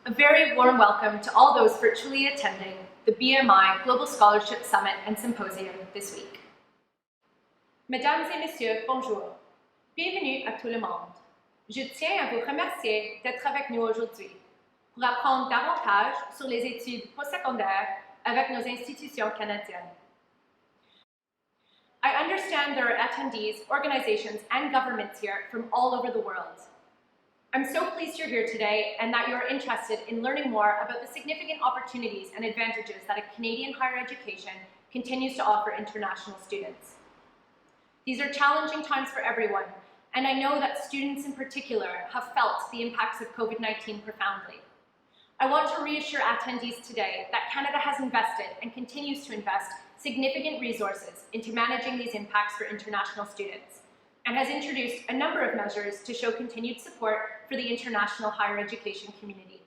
A very warm welcome to all those virtually attending the BMI Global Scholarship Summit and Symposium this week. Mesdames et messieurs, bonjour. Bienvenue à tout le monde. Je tiens à vous remercier d'être avec nous aujourd'hui pour apprendre davantage sur les études postsecondaires avec nos institutions canadiennes. I understand there are attendees, organizations, and governments here from all over the world. I'm so pleased you're here today and that you're interested in learning more about the significant opportunities and advantages that a Canadian higher education continues to offer international students. These are challenging times for everyone, and I know that students in particular have felt the impacts of COVID-19 profoundly. I want to reassure attendees today that Canada has invested and continues to invest significant resources into managing these impacts for international students, and has introduced a number of measures to show continued support for the international higher education community.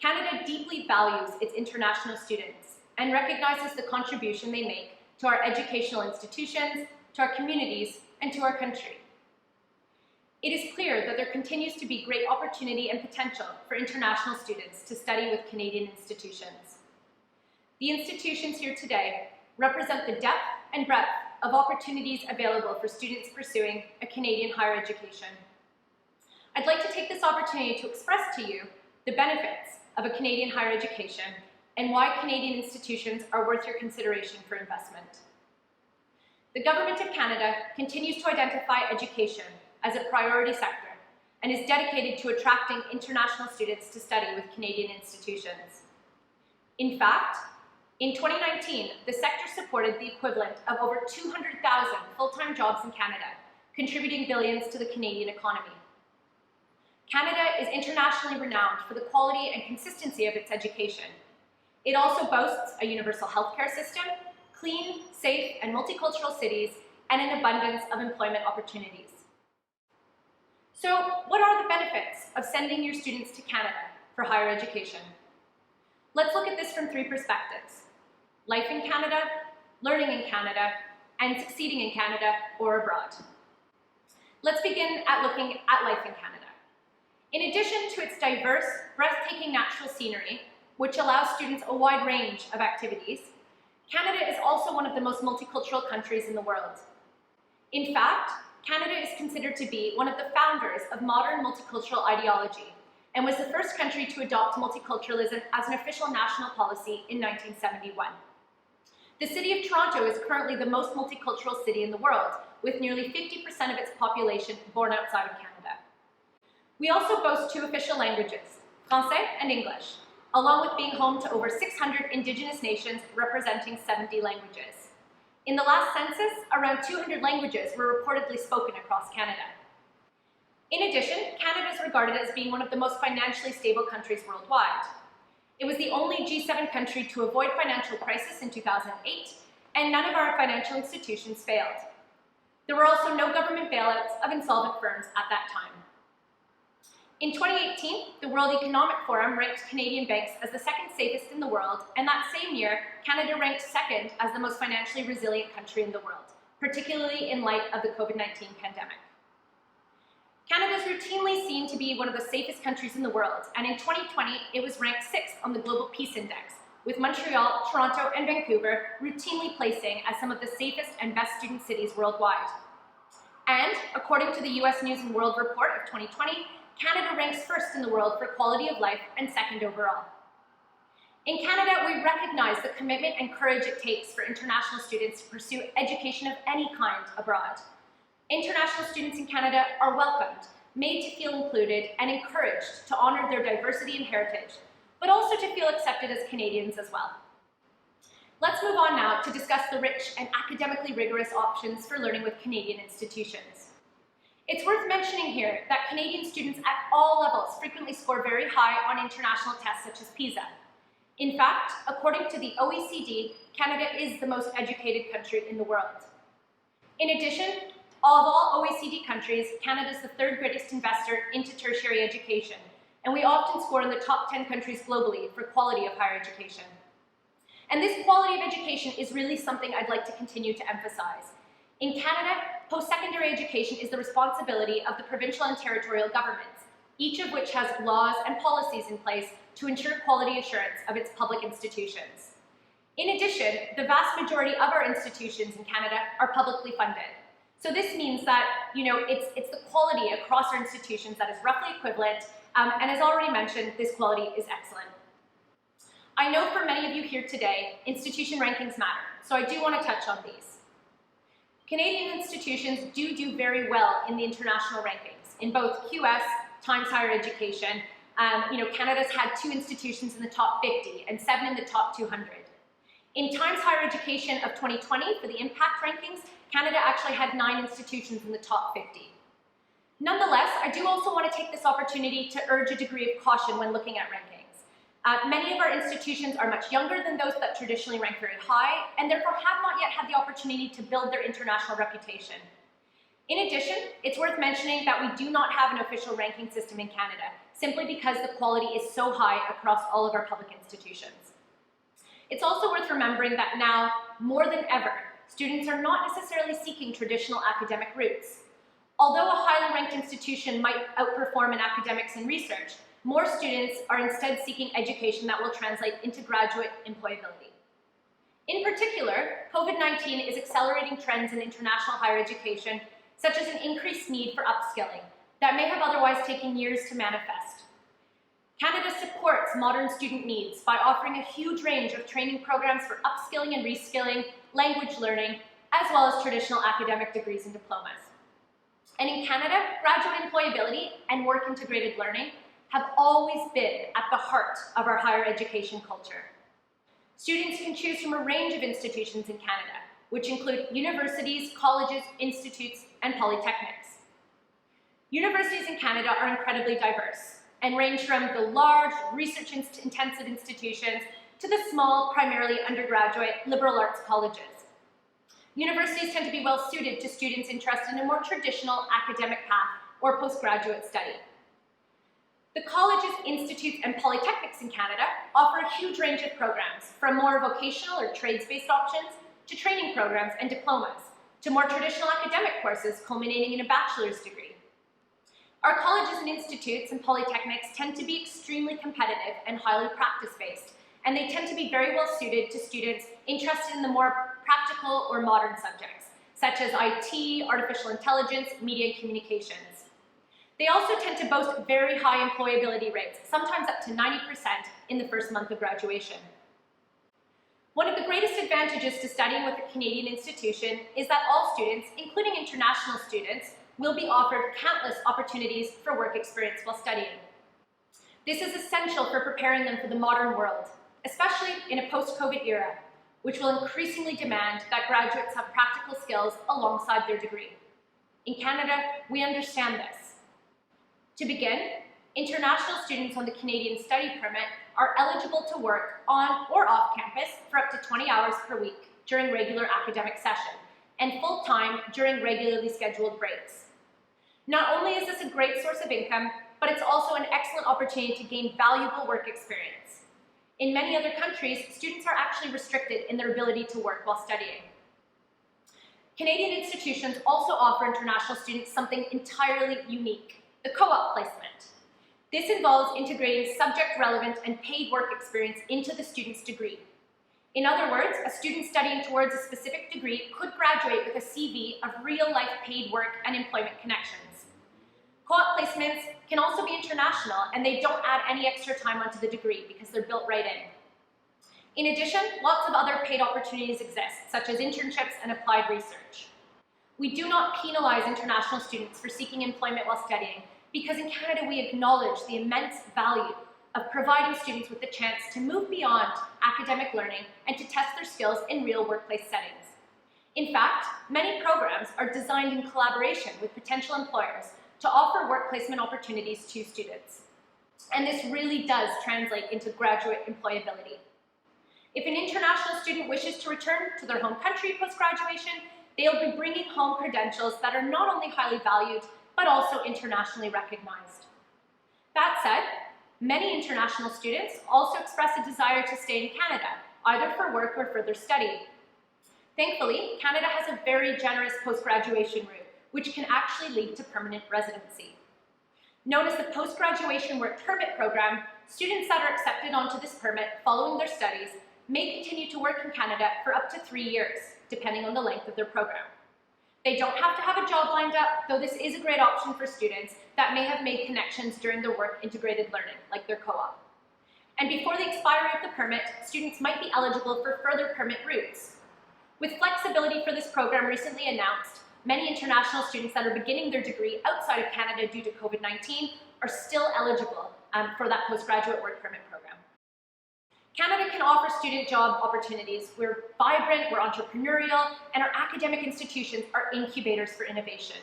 Canada deeply values its international students and recognizes the contribution they make to our educational institutions, to our communities, and to our country. It is clear that there continues to be great opportunity and potential for international students to study with Canadian institutions. The institutions here today represent the depth and breadth of opportunities available for students pursuing a Canadian higher education. I'd like to take this opportunity to express to you the benefits of a Canadian higher education and why Canadian institutions are worth your consideration for investment. The Government of Canada continues to identify education as a priority sector and is dedicated to attracting international students to study with Canadian institutions. In fact, in 2019, the sector supported the equivalent of over 200,000 full-time jobs in Canada, contributing billions to the Canadian economy. Canada is internationally renowned for the quality and consistency of its education. It also boasts a universal healthcare system, clean, safe, and multicultural cities, and an abundance of employment opportunities. So, what are the benefits of sending your students to Canada for higher education? Let's look at this from three perspectives: life in Canada, learning in Canada, and succeeding in Canada or abroad. Let's begin at looking at life in Canada. In addition to its diverse, breathtaking natural scenery, which allows students a wide range of activities, Canada is also one of the most multicultural countries in the world. In fact, Canada is considered to be one of the founders of modern multicultural ideology and was the first country to adopt multiculturalism as an official national policy in 1971. The city of Toronto is currently the most multicultural city in the world, with nearly 50% of its population born outside of Canada. We also boast two official languages, Français and English, along with being home to over 600 Indigenous nations representing 70 languages. In the last census, around 200 languages were reportedly spoken across Canada. In addition, Canada is regarded as being one of the most financially stable countries worldwide. It was the only G7 country to avoid financial crisis in 2008, and none of our financial institutions failed. There were also no government bailouts of insolvent firms at that time. In 2018, the World Economic Forum ranked Canadian banks as the second safest in the world, and that same year, Canada ranked second as the most financially resilient country in the world, particularly in light of the COVID-19 pandemic. Canada is routinely seen to be one of the safest countries in the world, and in 2020, it was ranked 6th on the Global Peace Index, with Montreal, Toronto, and Vancouver routinely placing as some of the safest and best student cities worldwide. And, according to the US News and World Report of 2020, Canada ranks first in the world for quality of life and second overall. In Canada, we recognize the commitment and courage it takes for international students to pursue education of any kind abroad. International students in Canada are welcomed, made to feel included, and encouraged to honor their diversity and heritage, but also to feel accepted as Canadians as well. Let's move on now to discuss the rich and academically rigorous options for learning with Canadian institutions. It's worth mentioning here that Canadian students at all levels frequently score very high on international tests such as PISA. In fact, according to the OECD, Canada is the most educated country in the world. In addition, of all OECD countries, Canada is the third greatest investor into tertiary education, and we often score in the top 10 countries globally for quality of higher education. And this quality of education is really something I'd like to continue to emphasize. In Canada, post-secondary education is the responsibility of the provincial and territorial governments, each of which has laws and policies in place to ensure quality assurance of its public institutions. In addition, the vast majority of our institutions in Canada are publicly funded. So this means that, it's the quality across our institutions that is roughly equivalent, and as already mentioned, this quality is excellent. I know for many of you here today, institution rankings matter, so I do want to touch on these. Canadian institutions do very well in the international rankings, in both QS, Times Higher Education. Canada's had 2 institutions in the top 50 and 7 in the top 200. In Times Higher Education of 2020, for the impact rankings, Canada actually had 9 institutions in the top 50. Nonetheless, I do also want to take this opportunity to urge a degree of caution when looking at rankings. Many of our institutions are much younger than those that traditionally rank very high, and therefore have not yet had the opportunity to build their international reputation. In addition, it's worth mentioning that we do not have an official ranking system in Canada, simply because the quality is so high across all of our public institutions. It's also worth remembering that now, more than ever, students are not necessarily seeking traditional academic routes. Although a highly ranked institution might outperform in academics and research, more students are instead seeking education that will translate into graduate employability. In particular, COVID-19 is accelerating trends in international higher education, such as an increased need for upskilling that may have otherwise taken years to manifest. Canada supports modern student needs by offering a huge range of training programs for upskilling and reskilling, language learning, as well as traditional academic degrees and diplomas. And in Canada, graduate employability and work-integrated learning have always been at the heart of our higher education culture. Students can choose from a range of institutions in Canada, which include universities, colleges, institutes, and polytechnics. Universities in Canada are incredibly diverse and range from the large, research-intensive institutions to the small, primarily undergraduate, liberal arts colleges. Universities tend to be well suited to students interested in a more traditional academic path or postgraduate study. The colleges, institutes, and polytechnics in Canada offer a huge range of programs, from more vocational or trades-based options to training programs and diplomas, to more traditional academic courses culminating in a bachelor's degree. Our colleges and institutes and polytechnics tend to be extremely competitive and highly practice-based, and they tend to be very well suited to students interested in the more practical or modern subjects, such as IT, artificial intelligence, media and communications. They also tend to boast very high employability rates, sometimes up to 90% in the first month of graduation. One of the greatest advantages to studying with a Canadian institution is that all students, including international students, will be offered countless opportunities for work experience while studying. This is essential for preparing them for the modern world, especially in a post-COVID era, which will increasingly demand that graduates have practical skills alongside their degree. In Canada, we understand this. To begin, international students on the Canadian study permit are eligible to work on or off campus for up to 20 hours per week during regular academic session, and full-time during regularly scheduled breaks. Not only is this a great source of income, but it's also an excellent opportunity to gain valuable work experience. In many other countries, students are actually restricted in their ability to work while studying. Canadian institutions also offer international students something entirely unique: the co-op placement. This involves integrating subject-relevant and paid work experience into the student's degree. In other words, a student studying towards a specific degree could graduate with a CV of real-life paid work and employment connections. Co-op placements can also be international, and they don't add any extra time onto the degree because they're built right in. In addition, lots of other paid opportunities exist, such as internships and applied research. We do not penalize international students for seeking employment while studying, because in Canada we acknowledge the immense value of providing students with the chance to move beyond academic learning and to test their skills in real workplace settings. In fact, many programs are designed in collaboration with potential employers to offer work placement opportunities to students. And this really does translate into graduate employability. If an international student wishes to return to their home country post-graduation, they'll be bringing home credentials that are not only highly valued, but also internationally recognized. That said, many international students also express a desire to stay in Canada, either for work or further study. Thankfully, Canada has a very generous post-graduation route, which can actually lead to permanent residency. Known as the Post-Graduation Work Permit Program, students that are accepted onto this permit following their studies may continue to work in Canada for up to 3 years, depending on the length of their program. They don't have to have a job lined up, though this is a great option for students that may have made connections during their work integrated learning, like their co-op. And before the expiry of the permit, students might be eligible for further permit routes. With flexibility for this program recently announced, many international students that are beginning their degree outside of Canada due to COVID-19 are still eligible for that postgraduate work permit program. Canada can offer student job opportunities. We're vibrant, we're entrepreneurial, and our academic institutions are incubators for innovation.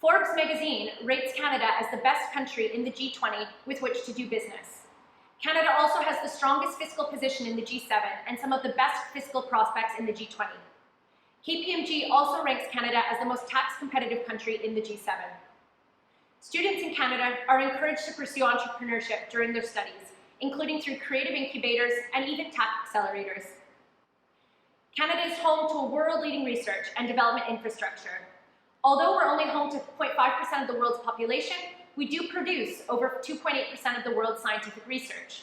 Forbes magazine rates Canada as the best country in the G20 with which to do business. Canada also has the strongest fiscal position in the G7 and some of the best fiscal prospects in the G20. KPMG also ranks Canada as the most tax competitive country in the G7. Students in Canada are encouraged to pursue entrepreneurship during their studies, including through creative incubators and even tech accelerators. Canada is home to a world-leading research and development infrastructure. Although we're only home to 0.5% of the world's population, we do produce over 2.8% of the world's scientific research.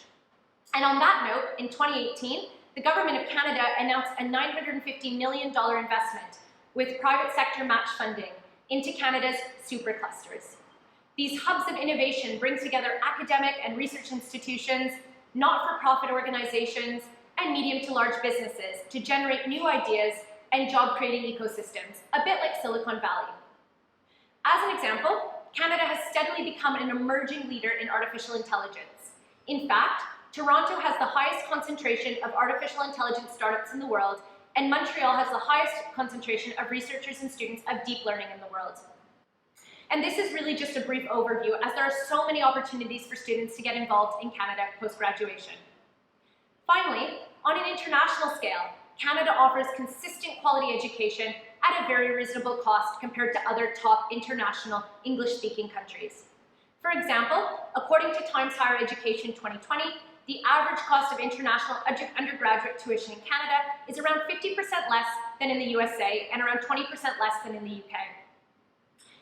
And on that note, in 2018, the Government of Canada announced a $950 million investment with private sector match funding into Canada's superclusters. These hubs of innovation bring together academic and research institutions, not-for-profit organizations, and medium to large businesses to generate new ideas and job-creating ecosystems, a bit like Silicon Valley. As an example, Canada has steadily become an emerging leader in artificial intelligence. In fact, Toronto has the highest concentration of artificial intelligence startups in the world, and Montreal has the highest concentration of researchers and students of deep learning in the world. And this is really just a brief overview, as there are so many opportunities for students to get involved in Canada post-graduation. Finally, on an international scale, Canada offers consistent quality education at a very reasonable cost compared to other top international English-speaking countries. For example, according to Times Higher Education 2020, the average cost of international undergraduate tuition in Canada is around 50% less than in the USA and around 20% less than in the UK.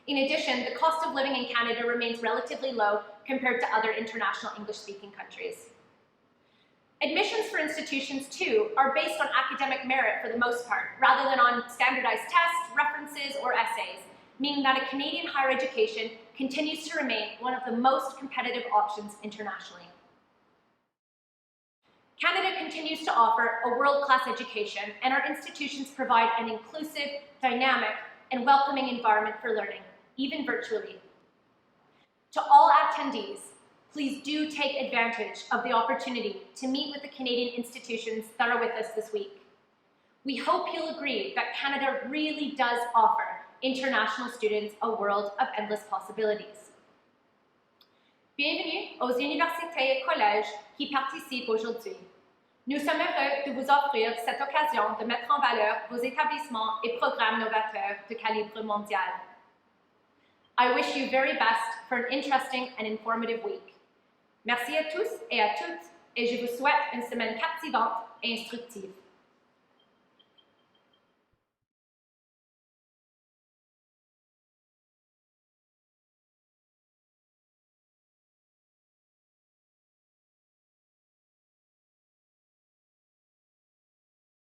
In addition, the cost of living in Canada remains relatively low compared to other international English-speaking countries. Admissions for institutions, too, are based on academic merit for the most part, rather than on standardized tests, references, or essays, meaning that a Canadian higher education continues to remain one of the most competitive options internationally. Canada continues to offer a world-class education, and our institutions provide an inclusive, dynamic, and welcoming environment for learning, even virtually. To all attendees, please do take advantage of the opportunity to meet with the Canadian institutions that are with us this week. We hope you'll agree that Canada really does offer international students a world of endless possibilities. Bienvenue aux universités et collèges qui participent aujourd'hui. Nous sommes heureux de vous offrir cette occasion de mettre en valeur vos établissements et programmes novateurs de calibre mondial. I wish you very best for an interesting and informative week. Merci à tous et à toutes, et je vous souhaite une semaine captivante et instructive.